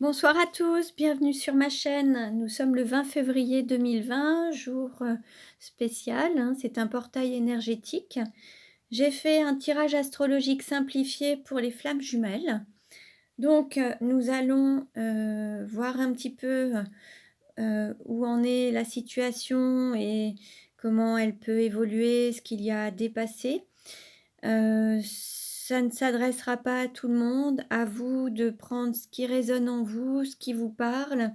Bonsoir à tous, bienvenue sur ma chaîne. Nous sommes le 20 février 2020, jour spécial, hein, c'est un portail énergétique. J'ai fait un tirage astrologique simplifié pour les flammes jumelles. Donc, nous allons voir un petit peu où en est la situation et comment elle peut évoluer, ce qu'il y a à dépasser. Ça ne s'adressera pas à tout le monde. À vous de prendre ce qui résonne en vous, ce qui vous parle.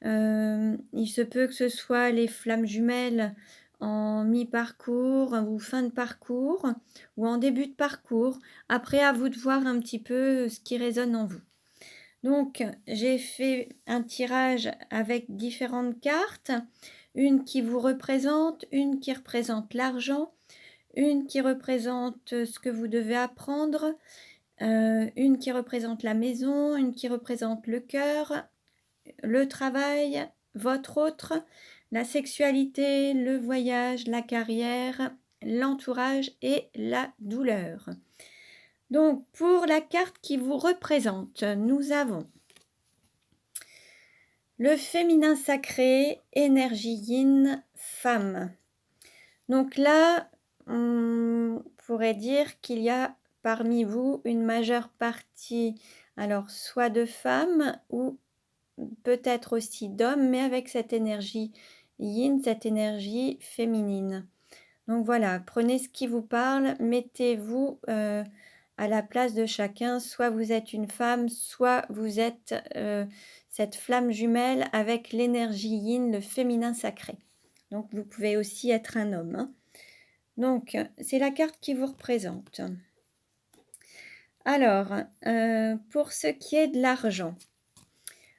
Il se peut que ce soit les flammes jumelles en mi-parcours ou fin de parcours ou en début de parcours. Après, à vous de voir un petit peu ce qui résonne en vous. Donc, j'ai fait un tirage avec différentes cartes. Une qui vous représente, une qui représente l'argent, une qui représente ce que vous devez apprendre, une qui représente la maison, une qui représente le cœur, le travail, votre autre, la sexualité, le voyage, la carrière, l'entourage et la douleur. Donc, pour la carte qui vous représente, nous avons le féminin sacré, énergie yin, femme. Donc là, on pourrait dire qu'il y a parmi vous une majeure partie, alors soit de femmes ou peut-être aussi d'hommes, mais avec cette énergie yin, cette énergie féminine. Donc voilà, prenez ce qui vous parle, mettez-vous à la place de chacun. Soit vous êtes une femme, soit vous êtes cette flamme jumelle avec l'énergie yin, le féminin sacré. Donc vous pouvez aussi être un homme, hein. Donc, c'est la carte qui vous représente. Alors, pour ce qui est de l'argent,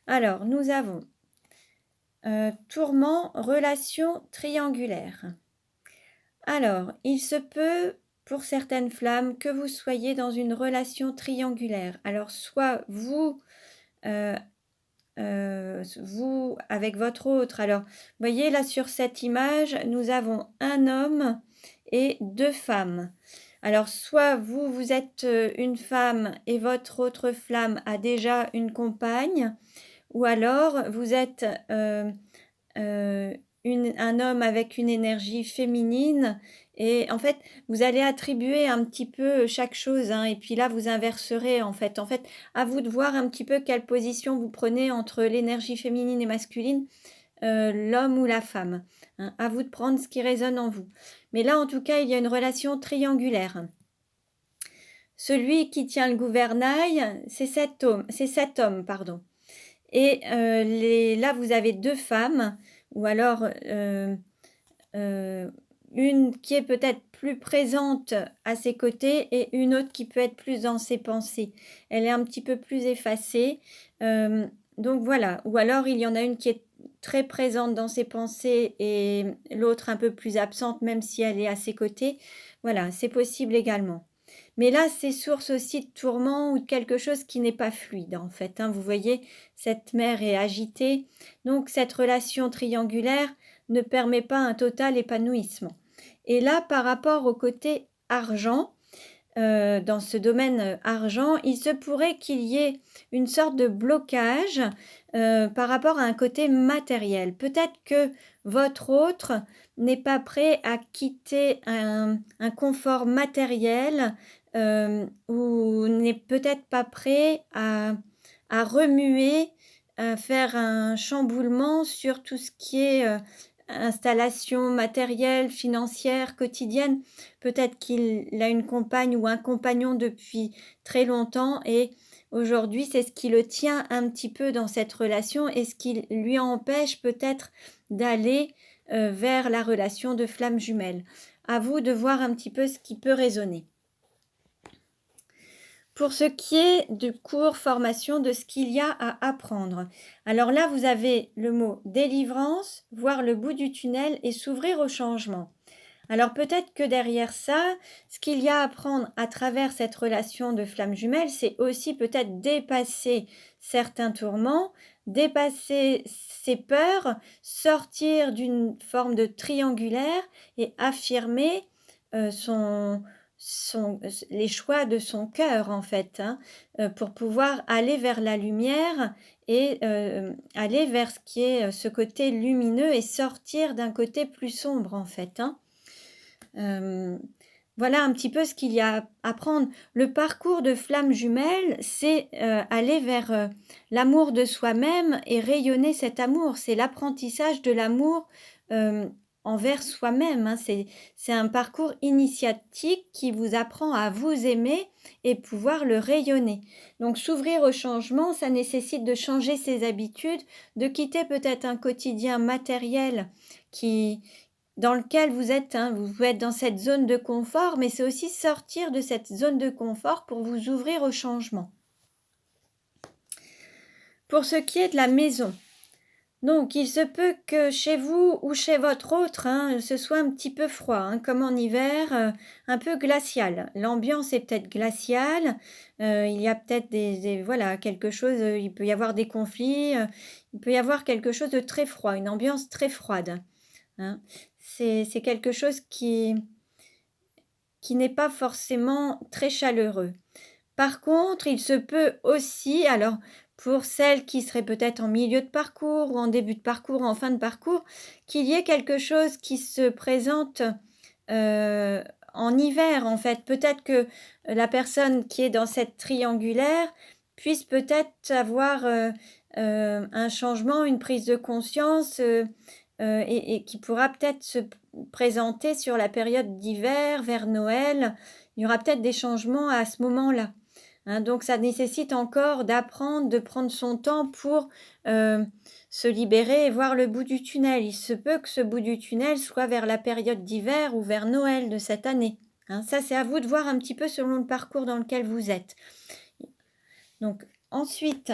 alors nous avons tourment, relation triangulaire. Alors, il se peut pour certaines flammes que vous soyez dans une relation triangulaire. Alors, soit vous, vous avec votre autre. Alors, vous voyez là sur cette image, nous avons un homme et deux femmes. Alors, soit vous, vous êtes une femme et votre autre flamme a déjà une compagne, ou alors vous êtes un homme avec une énergie féminine et en fait, vous allez attribuer un petit peu chaque chose, hein, et puis là, vous inverserez en fait. En fait, à vous de voir un petit peu quelle position vous prenez entre l'énergie féminine et masculine, l'homme ou la femme, hein. À vous de prendre ce qui résonne en vous. Mais là, en tout cas, il y a une relation triangulaire. Celui qui tient le gouvernail, c'est cet homme, pardon. Et là, vous avez deux femmes, ou alors une qui est peut-être plus présente à ses côtés et une autre qui peut être plus dans ses pensées. Elle est un petit peu plus effacée. Donc voilà. Ou alors il y en a une qui est très présente dans ses pensées et l'autre un peu plus absente, même si elle est à ses côtés. Voilà, c'est possible également. Mais là, c'est source aussi de tourment ou de quelque chose qui n'est pas fluide, en fait, hein. Vous voyez, cette mer est agitée. Donc, cette relation triangulaire ne permet pas un total épanouissement. Et là, par rapport au côté argent, dans ce domaine argent, il se pourrait qu'il y ait une sorte de blocage par rapport à un côté matériel. Peut-être que votre autre n'est pas prêt à quitter un confort matériel ou n'est peut-être pas prêt à remuer, à faire un chamboulement sur tout ce qui est installation matérielle, financière, quotidienne. Peut-être qu'il a une compagne ou un compagnon depuis très longtemps et aujourd'hui, c'est ce qui le tient un petit peu dans cette relation et ce qui lui empêche peut-être d'aller vers la relation de flamme jumelle. À vous de voir un petit peu ce qui peut résonner. Pour ce qui est du cours formation, de ce qu'il y a à apprendre. Alors là, vous avez le mot délivrance, voir le bout du tunnel et s'ouvrir au changement. Alors peut-être que derrière ça, ce qu'il y a à apprendre à travers cette relation de flamme jumelle, c'est aussi peut-être dépasser certains tourments, dépasser ses peurs, sortir d'une forme de triangulaire et affirmer son, les choix de son cœur en fait, hein, pour pouvoir aller vers la lumière et aller vers ce qui est, ce côté lumineux et sortir d'un côté plus sombre en fait, hein. Hem, voilà un petit peu ce qu'il y a à prendre. Le parcours de flamme jumelle, c'est, aller vers, l'amour de soi-même et rayonner cet amour. C'est l'apprentissage de l'amour, hem, envers soi-même, hein. C'est un parcours initiatique qui vous apprend à vous aimer et pouvoir le rayonner. Donc s'ouvrir au changement, ça nécessite de changer ses habitudes, de quitter peut-être un quotidien matériel qui dans lequel vous êtes, hein, vous pouvez être dans cette zone de confort, mais c'est aussi sortir de cette zone de confort pour vous ouvrir au changement. Pour ce qui est de la maison, donc il se peut que chez vous ou chez votre autre, hein, ce soit un petit peu froid, hein, comme en hiver, un peu glacial. L'ambiance est peut-être glaciale, il y a peut-être voilà, quelque chose, il peut y avoir des conflits, il peut y avoir quelque chose de très froid, une ambiance très froide, hein. C'est quelque chose qui n'est pas forcément très chaleureux. Par contre, il se peut aussi, alors pour celles qui seraient peut-être en milieu de parcours ou en début de parcours ou en fin de parcours, qu'il y ait quelque chose qui se présente, heu, en hiver en fait. Peut-être que la personne qui est dans cette triangulaire puisse peut-être avoir, un changement, une prise de conscience, et qui pourra peut-être se présenter sur la période d'hiver, vers Noël. Il y aura peut-être des changements à ce moment-là, hein. Donc ça nécessite encore d'apprendre, de prendre son temps pour, heu, se libérer et voir le bout du tunnel. Il se peut que ce bout du tunnel soit vers la période d'hiver ou vers Noël de cette année, hein. Ça, c'est à vous de voir un petit peu selon le parcours dans lequel vous êtes. Donc ensuite,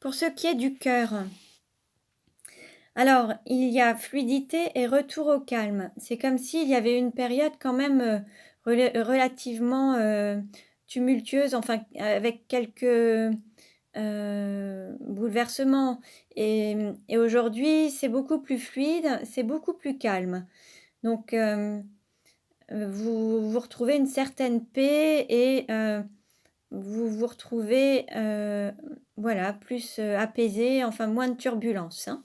pour ce qui est du cœur, alors, il y a fluidité et retour au calme. C'est comme s'il y avait une période quand même, relativement, tumultueuse, enfin, avec quelques, bouleversements et aujourd'hui, c'est beaucoup plus fluide, c'est beaucoup plus calme. Donc, vous retrouvez une certaine paix et vous vous retrouvez, voilà, plus, apaisé, enfin moins de turbulences, hein.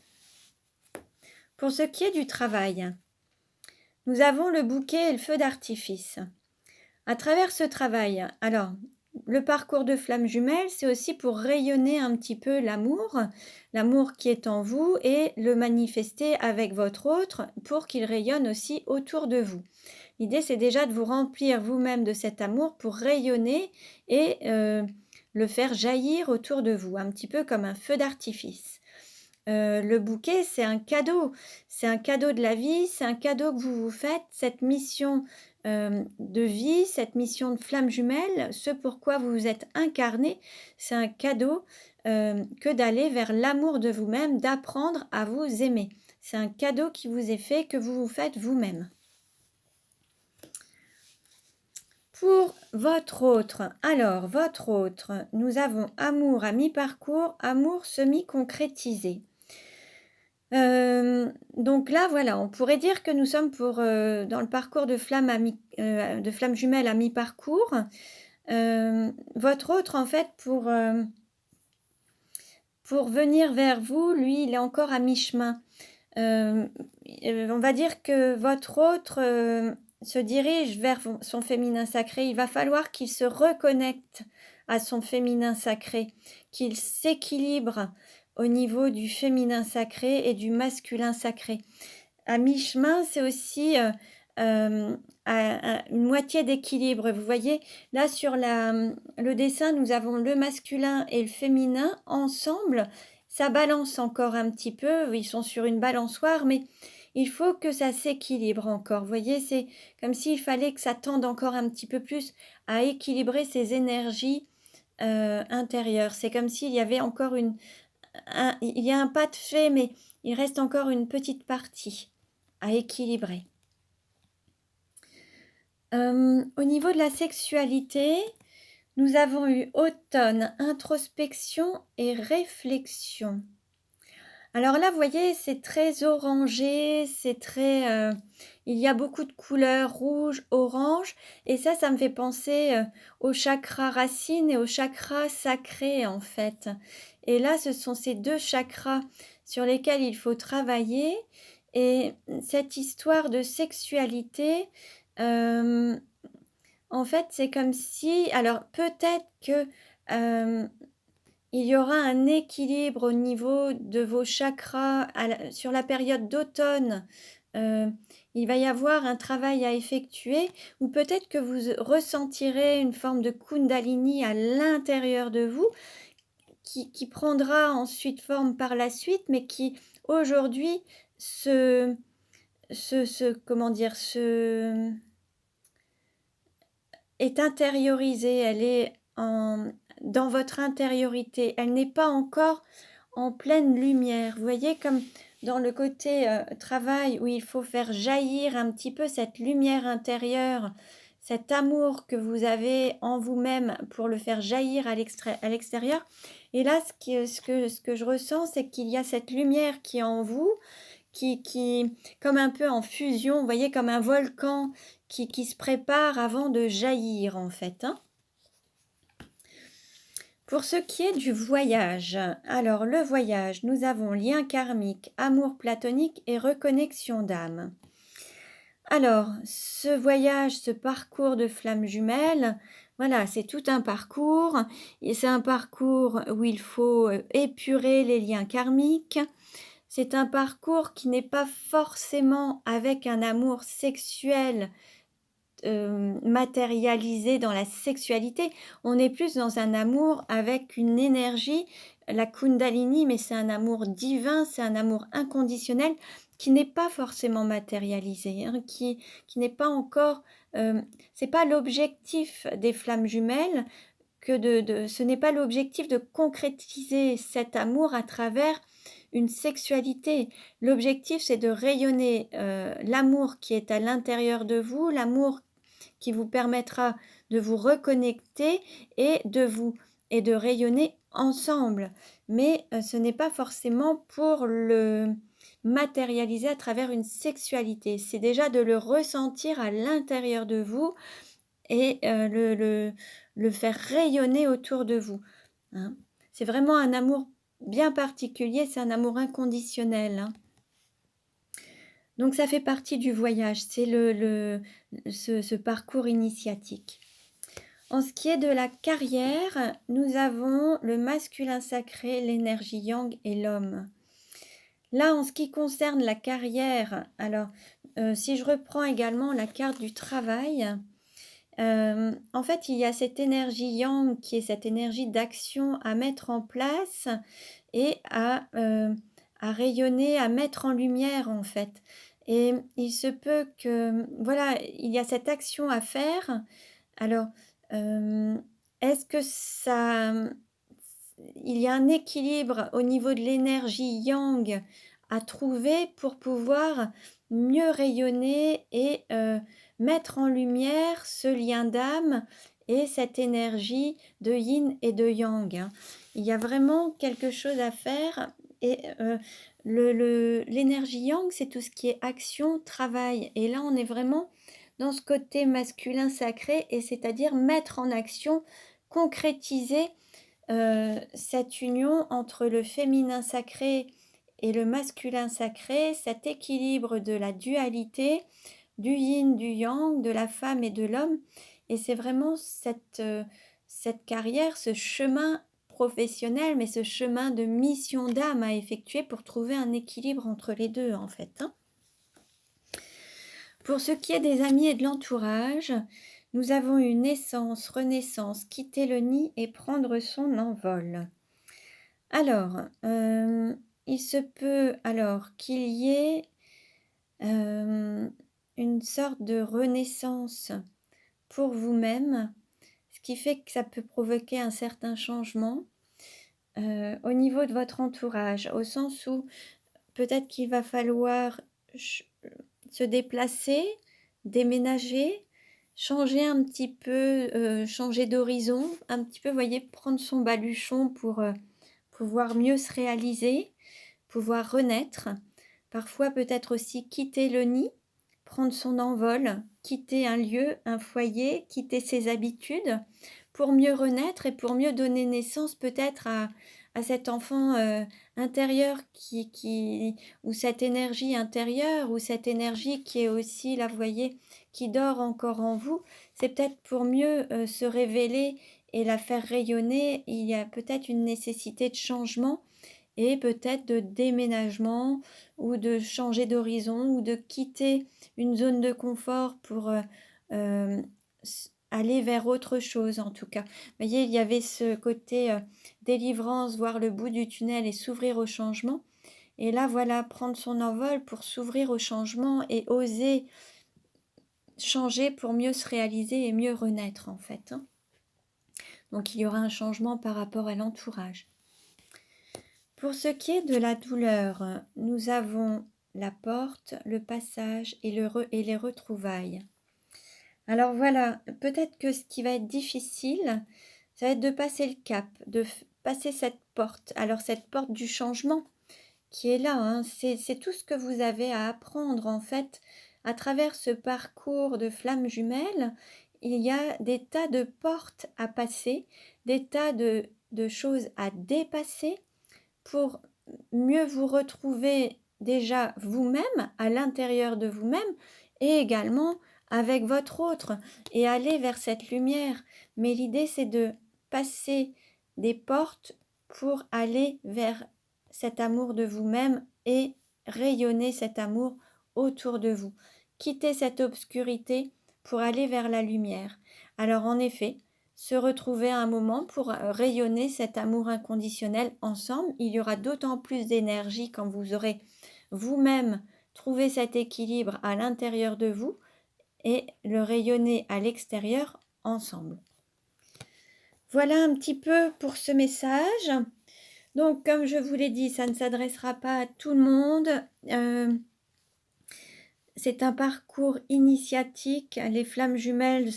Pour ce qui est du travail, nous avons le bouquet et le feu d'artifice. À travers ce travail, alors, le parcours de flamme jumelle, c'est aussi pour rayonner un petit peu l'amour, l'amour qui est en vous et le manifester avec votre autre pour qu'il rayonne aussi autour de vous. L'idée, c'est déjà de vous remplir vous-même de cet amour pour rayonner et le faire jaillir autour de vous, un petit peu comme un feu d'artifice. Le bouquet, c'est un cadeau de la vie, c'est un cadeau que vous vous faites, cette mission, de vie, cette mission de flamme jumelle, ce pourquoi vous vous êtes incarné, c'est un cadeau, que d'aller vers l'amour de vous-même, d'apprendre à vous aimer. C'est un cadeau qui vous est fait, que vous vous faites vous-même. Pour votre autre, alors votre autre, nous avons amour à mi-parcours, amour semi-concrétisé. Donc là, voilà, on pourrait dire que nous sommes dans le parcours de flamme jumelle à mi-parcours. Votre autre, en fait, pour venir vers vous, lui, il est encore à mi-chemin. Hem, on va dire que votre autre, se dirige vers son féminin sacré. Il va falloir qu'il se reconnecte à son féminin sacré, qu'il s'équilibre au niveau du féminin sacré et du masculin sacré. À mi-chemin, c'est aussi, à une moitié d'équilibre. Vous voyez? Là, sur le dessin, nous avons le masculin et le féminin ensemble. Ça balance encore un petit peu, ils sont sur une balançoire, mais il faut que ça s'équilibre encore. Vous voyez? C'est comme s'il fallait que ça tende encore un petit peu plus à équilibrer ces énergies, intérieures. C'est comme s'il y avait encore il y a un pas de fait, mais il reste encore une petite partie à équilibrer. Au niveau de la sexualité, nous avons eu automne, introspection et réflexion. Alors là, vous voyez, c'est très orangé, c'est très, il y a beaucoup de couleurs rouge, orange et ça me fait penser, au chakra racine et au chakra sacré, en fait. Et là, ce sont ces 2 chakras sur lesquels il faut travailler et cette histoire de sexualité, hem, en fait, c'est comme si alors peut-être que, hem il y aura un équilibre au niveau de vos chakras sur la période d'automne. Heu, il va y avoir un travail à effectuer ou peut-être que vous ressentirez une forme de kundalini à l'intérieur de vous qui prendra ensuite forme par la suite, mais qui aujourd'hui se comment dire? Est intériorisée, elle est dans votre intériorité. Elle n'est pas encore en pleine lumière. Vous voyez comme dans le côté, travail où il faut faire jaillir un petit peu cette lumière intérieure, cet amour que vous avez en vous-même pour le faire jaillir à l'extérieur et là ce que je ressens, c'est qu'il y a cette lumière qui est en vous, qui comme un peu en fusion, vous voyez comme un volcan qui se prépare avant de jaillir en fait, hein. Pour ce qui est du voyage, alors le voyage, nous avons lien karmique, amour platonique et reconnexion d'âme. Alors, ce voyage, ce parcours de flammes jumelles, voilà, c'est tout un parcours et c'est un parcours où il faut épurer les liens karmiques. C'est un parcours qui n'est pas forcément avec un amour sexuel matérialisé dans la sexualité. On est plus dans un amour avec une énergie, la kundalini, mais c'est un amour divin, c'est un amour inconditionnel qui n'est pas forcément matérialisé, hein, qui n'est pas encore, c'est pas l'objectif des flammes jumelles que de ce n'est pas l'objectif de concrétiser cet amour à travers une sexualité. L'objectif, c'est de rayonner, l'amour qui est à l'intérieur de vous, l'amour qui vous permettra de vous reconnecter et de rayonner ensemble. Mais, ce n'est pas forcément pour le matérialiser à travers une sexualité. C'est déjà de le ressentir à l'intérieur de vous et le faire rayonner autour de vous, hein. C'est vraiment un amour bien particulier, c'est un amour inconditionnel, hein. Donc ça fait partie du voyage, c'est ce parcours initiatique. En ce qui est de la carrière, nous avons le masculin sacré, l'énergie yang et l'homme. Là, en ce qui concerne la carrière, alors, si je reprends également la carte du travail, en fait, il y a cette énergie yang qui est cette énergie d'action à mettre en place et à rayonner, à mettre en lumière, en fait. Et il se peut que, voilà, il y a cette action à faire. Alors, est-ce que ça, il y a un équilibre au niveau de l'énergie yang à trouver pour pouvoir mieux rayonner et mettre en lumière ce lien d'âme et cette énergie de yin et de yang, hein. Il y a vraiment quelque chose à faire et l'énergie yang, c'est tout ce qui est action, travail et là, on est vraiment dans ce côté masculin sacré et c'est-à-dire mettre en action, concrétiser cette union entre le féminin sacré et le masculin sacré, cet équilibre de la dualité, du yin, du yang, de la femme et de l'homme. Et c'est vraiment cette carrière, ce chemin professionnel, mais ce chemin de mission d'âme à effectuer pour trouver un équilibre entre les deux, en fait, hein. Pour ce qui est des amis et de l'entourage, nous avons eu naissance, renaissance, quitter le nid et prendre son envol. Alors, il se peut alors qu'il y ait, une sorte de renaissance pour vous-même, ce qui fait que ça peut provoquer un certain changement, au niveau de votre entourage, au sens où peut-être qu'il va falloir ch se déplacer, déménager, changer un petit peu, changer d'horizon, un petit peu, vous voyez, prendre son baluchon pour, pouvoir mieux se réaliser, pouvoir renaître. Parfois peut-être aussi quitter le nid, prendre son envol, quitter un lieu, un foyer, quitter ses habitudes pour mieux renaître et pour mieux donner naissance peut-être à cet enfant, intérieur qui ou cette énergie intérieure ou cette énergie qui est aussi là, vous voyez, qui dort encore en vous. C'est peut-être pour mieux, se révéler et la faire rayonner. Il y a peut-être une nécessité de changement et peut-être de déménagement ou de changer d'horizon ou de quitter une zone de confort pour, aller vers autre chose en tout cas. Vous voyez, il y avait ce côté, délivrance, voir le bout du tunnel et s'ouvrir au changement et là voilà, prendre son envol pour s'ouvrir au changement et oser changer pour mieux se réaliser et mieux renaître en fait, hein. Donc il y aura un changement par rapport à l'entourage. Pour ce qui est de la douleur, nous avons la porte, le passage et les retrouvailles. Alors voilà, peut-être que ce qui va être difficile, ça va être de passer le cap, de passer cette porte. Alors cette porte du changement qui est là, hein, c'est tout ce que vous avez à apprendre en fait. À travers ce parcours de flammes jumelles, il y a des tas de portes à passer, des tas de choses à dépasser pour mieux vous retrouver déjà vous-même, à l'intérieur de vous-même, et également avec votre autre, et aller vers cette lumière. Mais l'idée, c'est de passer des portes pour aller vers cet amour de vous-même et rayonner cet amour autour de vous. Quitter cette obscurité pour aller vers la lumière. Alors en effet, se retrouver à un moment pour rayonner cet amour inconditionnel ensemble. Il y aura d'autant plus d'énergie quand vous aurez vous-même trouvé cet équilibre à l'intérieur de vous et le rayonner à l'extérieur ensemble. Voilà un petit peu pour ce message. Donc, comme je vous l'ai dit, ça ne s'adressera pas à tout le monde. C'est un parcours initiatique. Les flammes jumelles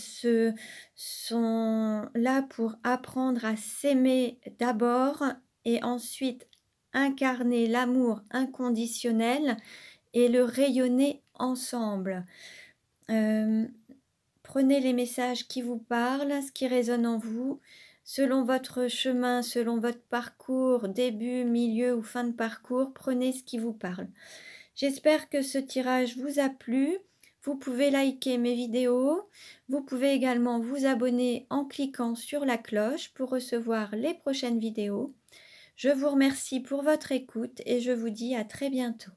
sont là pour apprendre à s'aimer d'abord et ensuite incarner l'amour inconditionnel et le rayonner ensemble. Prenez les messages qui vous parlent, ce qui résonne en vous, selon votre chemin, selon votre parcours, début, milieu ou fin de parcours, prenez ce qui vous parle. J'espère que ce tirage vous a plu. Vous pouvez liker mes vidéos. Vous pouvez également vous abonner en cliquant sur la cloche pour recevoir les prochaines vidéos. Je vous remercie pour votre écoute et je vous dis à très bientôt.